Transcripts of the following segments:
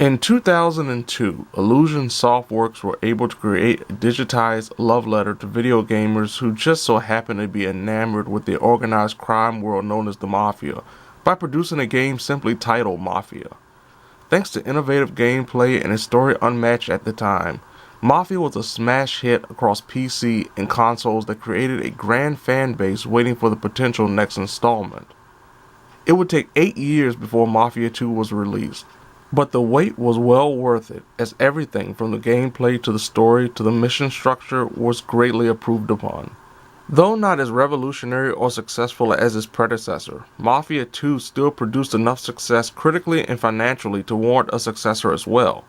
In 2002, Illusion Softworks were able to create a digitized love letter to video gamers who just so happen to be enamored with the organized crime world known as the Mafia by producing a game simply titled Mafia. Thanks to innovative gameplay and a story unmatched at the time, Mafia was a smash hit across PC and consoles that created a grand fan base waiting for the potential next installment. It would take 8 years before Mafia II was released, but the wait was well worth it, as everything from the gameplay to the story to the mission structure was greatly improved upon. Though not as revolutionary or successful as its predecessor, Mafia II still produced enough success critically and financially to warrant a successor as well.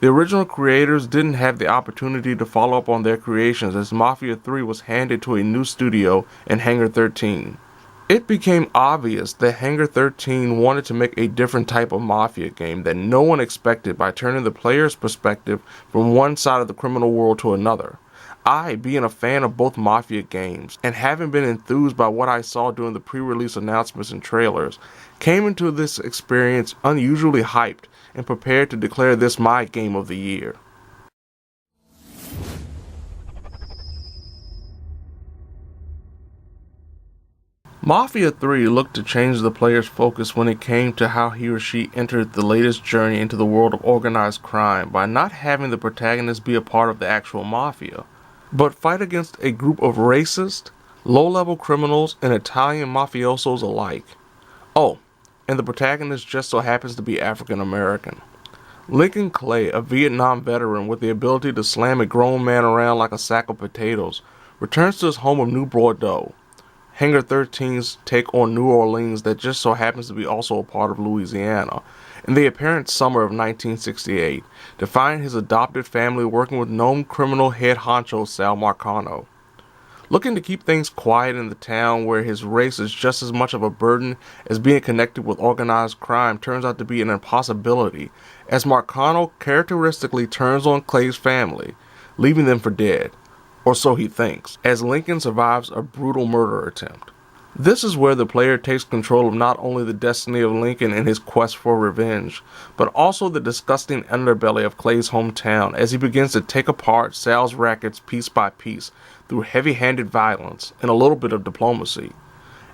The original creators didn't have the opportunity to follow up on their creations as Mafia III was handed to a new studio in Hangar 13. It became obvious that Hangar 13 wanted to make a different type of Mafia game that no one expected by turning the player's perspective from one side of the criminal world to another. I, being a fan of both Mafia games, and having been enthused by what I saw during the pre-release announcements and trailers, came into this experience unusually hyped and prepared to declare this my game of the year. Mafia III looked to change the player's focus when it came to how he or she entered the latest journey into the world of organized crime by not having the protagonist be a part of the actual mafia, but fight against a group of racist, low-level criminals and Italian mafiosos alike. Oh, and the protagonist just so happens to be African American. Lincoln Clay, a Vietnam veteran with the ability to slam a grown man around like a sack of potatoes, returns to his home of New Bordeaux, Hangar 13's take on New Orleans that just so happens to be also a part of Louisiana, in the apparent summer of 1968, to find his adopted family working with known criminal head honcho Sal Marcano. Looking to keep things quiet in the town where his race is just as much of a burden as being connected with organized crime turns out to be an impossibility, as Marcano characteristically turns on Clay's family, leaving them for dead. Or so he thinks, as Lincoln survives a brutal murder attempt. This is where the player takes control of not only the destiny of Lincoln and his quest for revenge, but also the disgusting underbelly of Clay's hometown as he begins to take apart Sal's rackets piece by piece through heavy-handed violence and a little bit of diplomacy.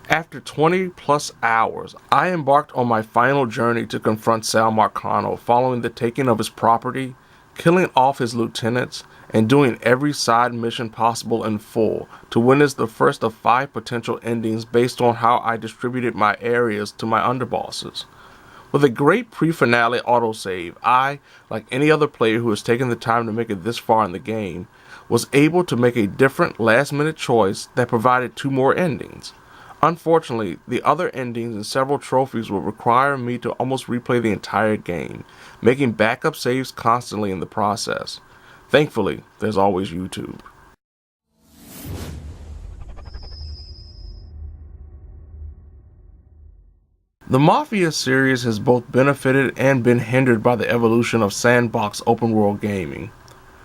After 20 plus hours, I embarked on my final journey to confront Sal Marcano following the taking of his property, killing off his lieutenants, and doing every side mission possible in full to witness the first of 5 potential endings based on how I distributed my areas to my underbosses. With a great pre-finale autosave, I, like any other player who has taken the time to make it this far in the game, was able to make a different last-minute choice that provided 2 more endings. Unfortunately, the other endings and several trophies would require me to almost replay the entire game, making backup saves constantly in the process. Thankfully, there's always YouTube. The Mafia series has both benefited and been hindered by the evolution of sandbox open-world gaming.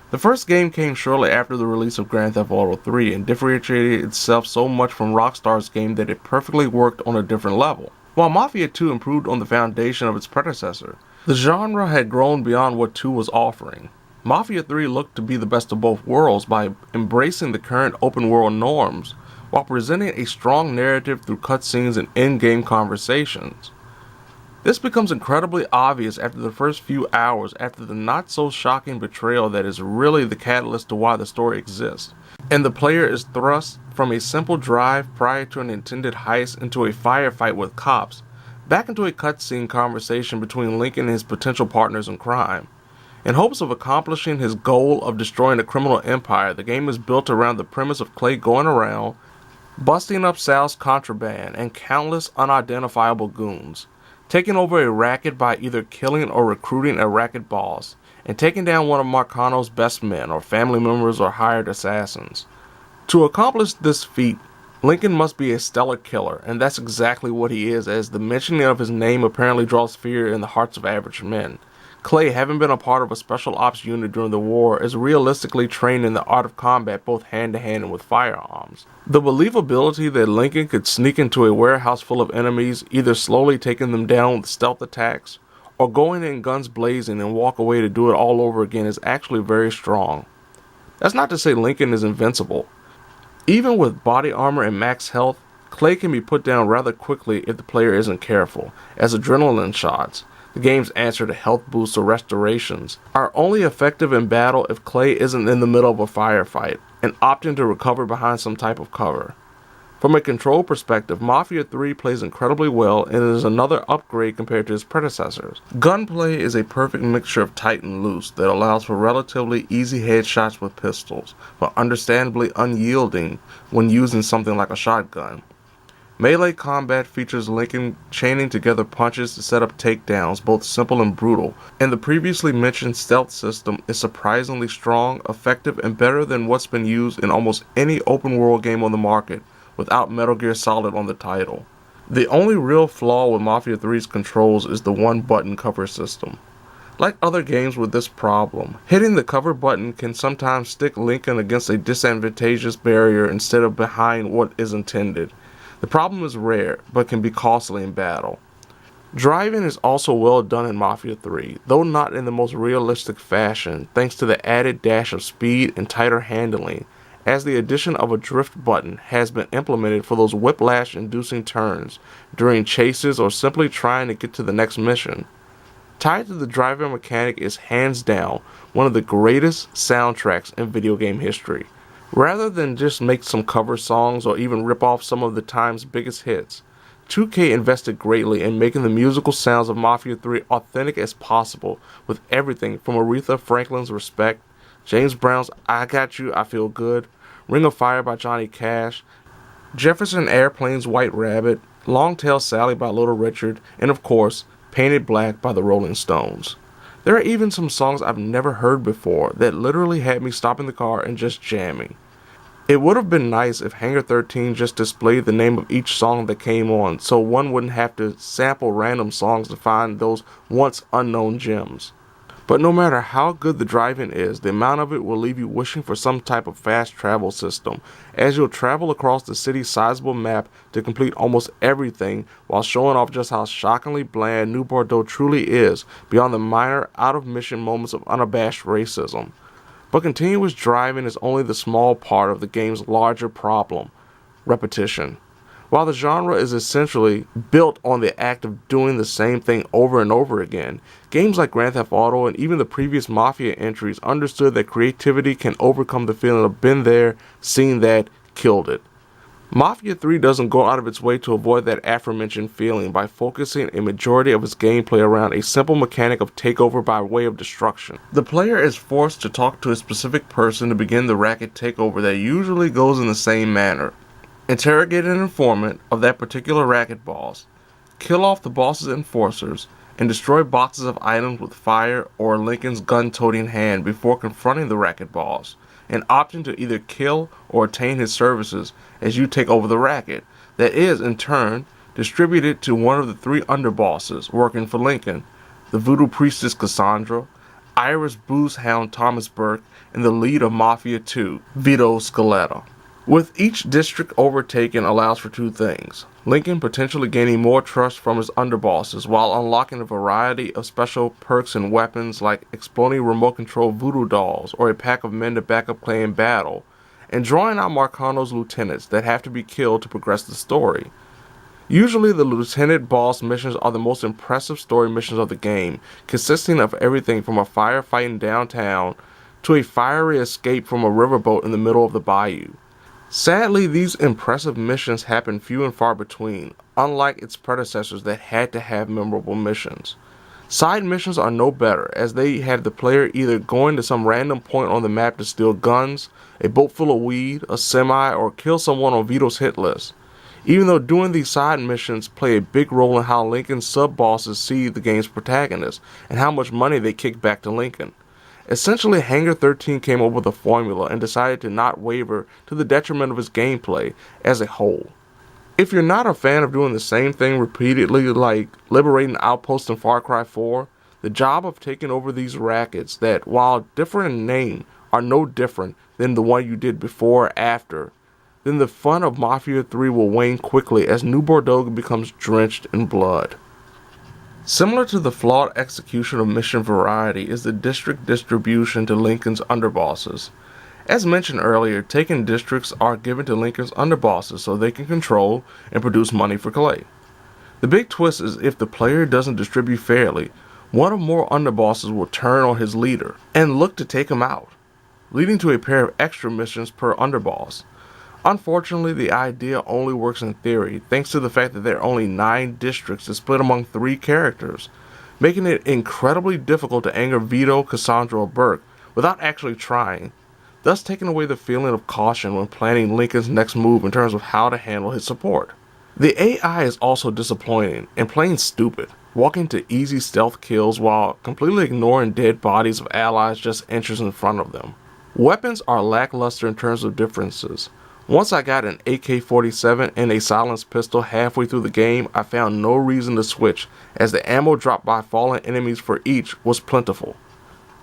The first game came shortly after the release of Grand Theft Auto III and differentiated itself so much from Rockstar's game that it perfectly worked on a different level. While Mafia II improved on the foundation of its predecessor, the genre had grown beyond what 2 was offering. Mafia III looked to be the best of both worlds by embracing the current open-world norms, while presenting a strong narrative through cutscenes and in-game conversations. This becomes incredibly obvious after the first few hours after the not-so-shocking betrayal that is really the catalyst to why the story exists, and the player is thrust from a simple drive prior to an intended heist into a firefight with cops, back into a cutscene conversation between Lincoln and his potential partners in crime. In hopes of accomplishing his goal of destroying a criminal empire, the game is built around the premise of Clay going around, busting up Sal's contraband and countless unidentifiable goons, taking over a racket by either killing or recruiting a racket boss, and taking down one of Marcano's best men or family members or hired assassins. To accomplish this feat, Lincoln must be a stellar killer, and that's exactly what he is, as the mentioning of his name apparently draws fear in the hearts of average men. Clay, having been a part of a special ops unit during the war, is realistically trained in the art of combat both hand-to-hand and with firearms. The believability that Lincoln could sneak into a warehouse full of enemies, either slowly taking them down with stealth attacks, or going in guns blazing and walk away to do it all over again is actually very strong. That's not to say Lincoln is invincible. Even with body armor and max health, Clay can be put down rather quickly if the player isn't careful, as adrenaline shots, the game's answer to health boosts or restorations, are only effective in battle if Clay isn't in the middle of a firefight, and opting to recover behind some type of cover. From a control perspective, Mafia 3 plays incredibly well and is another upgrade compared to its predecessors. Gunplay is a perfect mixture of tight and loose that allows for relatively easy headshots with pistols, but understandably unyielding when using something like a shotgun. Melee combat features Lincoln chaining together punches to set up takedowns, both simple and brutal, and the previously mentioned stealth system is surprisingly strong, effective, and better than what's been used in almost any open world game on the market, without Metal Gear Solid on the title. The only real flaw with Mafia 3's controls is the one-button cover system. Like other games with this problem, hitting the cover button can sometimes stick Lincoln against a disadvantageous barrier instead of behind what is intended. The problem is rare, but can be costly in battle. Driving is also well done in Mafia 3, though not in the most realistic fashion, thanks to the added dash of speed and tighter handling, as the addition of a drift button has been implemented for those whiplash-inducing turns during chases or simply trying to get to the next mission. Tied to the driving mechanic is hands down one of the greatest soundtracks in video game history. Rather than just make some cover songs or even rip off some of the time's biggest hits, 2K invested greatly in making the musical sounds of Mafia 3 authentic as possible, with everything from Aretha Franklin's Respect, James Brown's I Got You, I Feel Good, Ring of Fire by Johnny Cash, Jefferson Airplane's White Rabbit, Longtail Sally by Little Richard, and of course, Painted Black by the Rolling Stones. There are even some songs I've never heard before that literally had me stopping the car and just jamming. It would have been nice if Hangar 13 just displayed the name of each song that came on, so one wouldn't have to sample random songs to find those once unknown gems. But no matter how good the driving is, the amount of it will leave you wishing for some type of fast travel system, as you'll travel across the city's sizable map to complete almost everything while showing off just how shockingly bland New Bordeaux truly is beyond the minor out-of-mission moments of unabashed racism. But continuous driving is only the small part of the game's larger problem: repetition. While the genre is essentially built on the act of doing the same thing over and over again, games like Grand Theft Auto and even the previous Mafia entries understood that creativity can overcome the feeling of been there, seen that, killed it. Mafia 3 doesn't go out of its way to avoid that aforementioned feeling by focusing a majority of its gameplay around a simple mechanic of takeover by way of destruction. The player is forced to talk to a specific person to begin the racket takeover that usually goes in the same manner. Interrogate an informant of that particular racket boss, kill off the boss's enforcers, and destroy boxes of items with fire or Lincoln's gun-toting hand before confronting the racket boss, and opting to either kill or attain his services as you take over the racket, that is, in turn, distributed to one of the three underbosses working for Lincoln: the voodoo priestess Cassandra, Irish booze hound Thomas Burke, and the lead of Mafia II, Vito Scaletta. With each district overtaken allows for two things: Lincoln potentially gaining more trust from his underbosses while unlocking a variety of special perks and weapons like exploding remote control voodoo dolls or a pack of men to back up Clay in battle, and drawing out Marcano's lieutenants that have to be killed to progress the story. Usually the lieutenant boss missions are the most impressive story missions of the game, consisting of everything from a firefight in downtown to a fiery escape from a riverboat in the middle of the bayou. Sadly, these impressive missions happen few and far between, unlike its predecessors that had to have memorable missions. Side missions are no better, as they have the player either going to some random point on the map to steal guns, a boat full of weed, a semi, or kill someone on Vito's hit list. Even though doing these side missions play a big role in how Lincoln's sub-bosses see the game's protagonist, and how much money they kick back to Lincoln. Essentially, Hangar 13 came up with a formula and decided to not waver to the detriment of its gameplay as a whole. If you're not a fan of doing the same thing repeatedly, like liberating outposts in Far Cry 4, the job of taking over these rackets that, while different in name, are no different than the one you did before or after, then the fun of Mafia 3 will wane quickly as New Bordeaux becomes drenched in blood. Similar to the flawed execution of mission variety is the district distribution to Lincoln's underbosses. As mentioned earlier, taken districts are given to Lincoln's underbosses so they can control and produce money for Clay. The big twist is if the player doesn't distribute fairly, one or more underbosses will turn on his leader and look to take him out, leading to a pair of extra missions per underboss. Unfortunately, the idea only works in theory thanks to the fact that there are only 9 districts to split among 3 characters, making it incredibly difficult to anger Vito, Cassandra, or Burke without actually trying, thus taking away the feeling of caution when planning Lincoln's next move in terms of how to handle his support. The AI is also disappointing and plain stupid, walking to easy stealth kills while completely ignoring dead bodies of allies just inches in front of them. Weapons are lackluster in terms of differences. Once I got an AK-47 and a silenced pistol halfway through the game, I found no reason to switch, as the ammo dropped by fallen enemies for each was plentiful.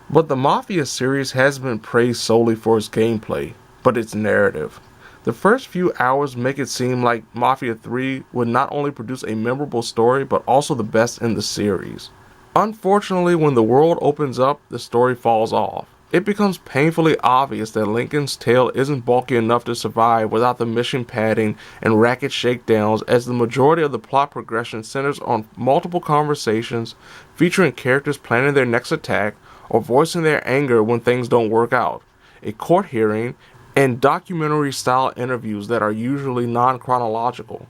But the Mafia series has been praised solely for its gameplay, but its narrative. The first few hours make it seem like Mafia III would not only produce a memorable story, but also the best in the series. Unfortunately, when the world opens up, the story falls off. It becomes painfully obvious that Lincoln's tail isn't bulky enough to survive without the mission padding and racket shakedowns, as the majority of the plot progression centers on multiple conversations featuring characters planning their next attack or voicing their anger when things don't work out, a court hearing, and documentary-style interviews that are usually non-chronological.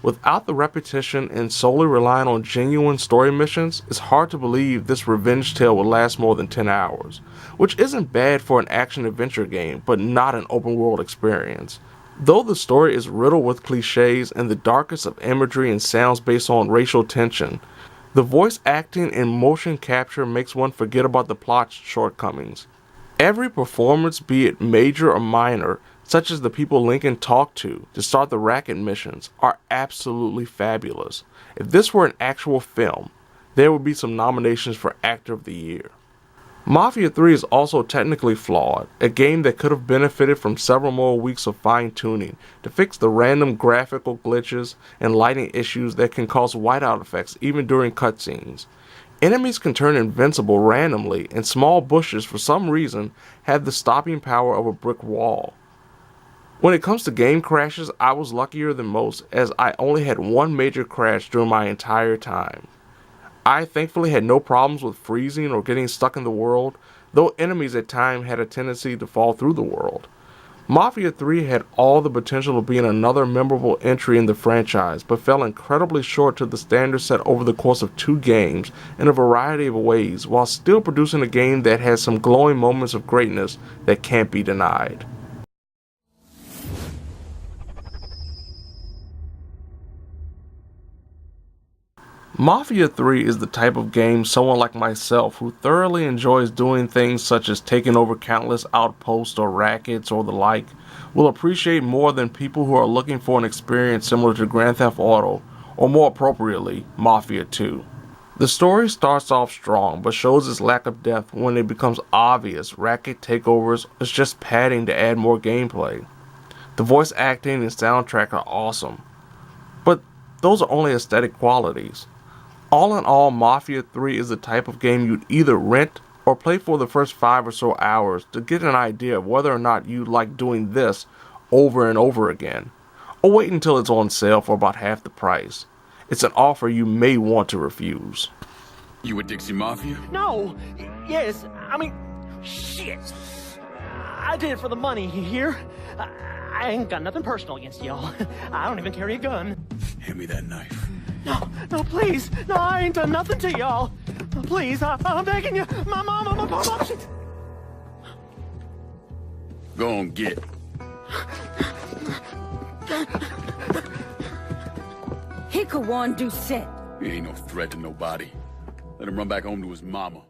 Without the repetition and solely relying on genuine story missions, it's hard to believe this revenge tale will last more than 10 hours, which isn't bad for an action-adventure game, but not an open-world experience. Though the story is riddled with cliches and the darkest of imagery and sounds based on racial tension, the voice acting and motion capture makes one forget about the plot's shortcomings. Every performance, be it major or minor, such as the people Lincoln talked to start the racket missions, are absolutely fabulous. If this were an actual film, there would be some nominations for Actor of the Year. Mafia III is also technically flawed, a game that could have benefited from several more weeks of fine-tuning to fix the random graphical glitches and lighting issues that can cause whiteout effects even during cutscenes. Enemies can turn invincible randomly, and small bushes, for some reason, have the stopping power of a brick wall. When it comes to game crashes, I was luckier than most, as I only had one major crash during my entire time. I thankfully had no problems with freezing or getting stuck in the world, though enemies at times had a tendency to fall through the world. Mafia 3 had all the potential of being another memorable entry in the franchise, but fell incredibly short to the standards set over the course of 2 games in a variety of ways, while still producing a game that has some glowing moments of greatness that can't be denied. Mafia 3 is the type of game someone like myself, who thoroughly enjoys doing things such as taking over countless outposts or rackets or the like, will appreciate more than people who are looking for an experience similar to Grand Theft Auto, or more appropriately, Mafia 2. The story starts off strong, but shows its lack of depth when it becomes obvious racket takeovers is just padding to add more gameplay. The voice acting and soundtrack are awesome, but those are only aesthetic qualities. All in all, Mafia 3 is the type of game you'd either rent or play for the first 5 or so hours to get an idea of whether or not you like doing this over and over again, or wait until it's on sale for about half the price. It's an offer you may want to refuse. You a Dixie Mafia? No! Yes, I mean, shit! I did it for the money, you hear? I ain't got nothing personal against y'all. I don't even carry a gun. Hand me that knife. No, please! No, I ain't done nothing to y'all! Please, I'm begging you! My mom, she... Go on, get. He could one do set. He ain't no threat to nobody. Let him run back home to his mama.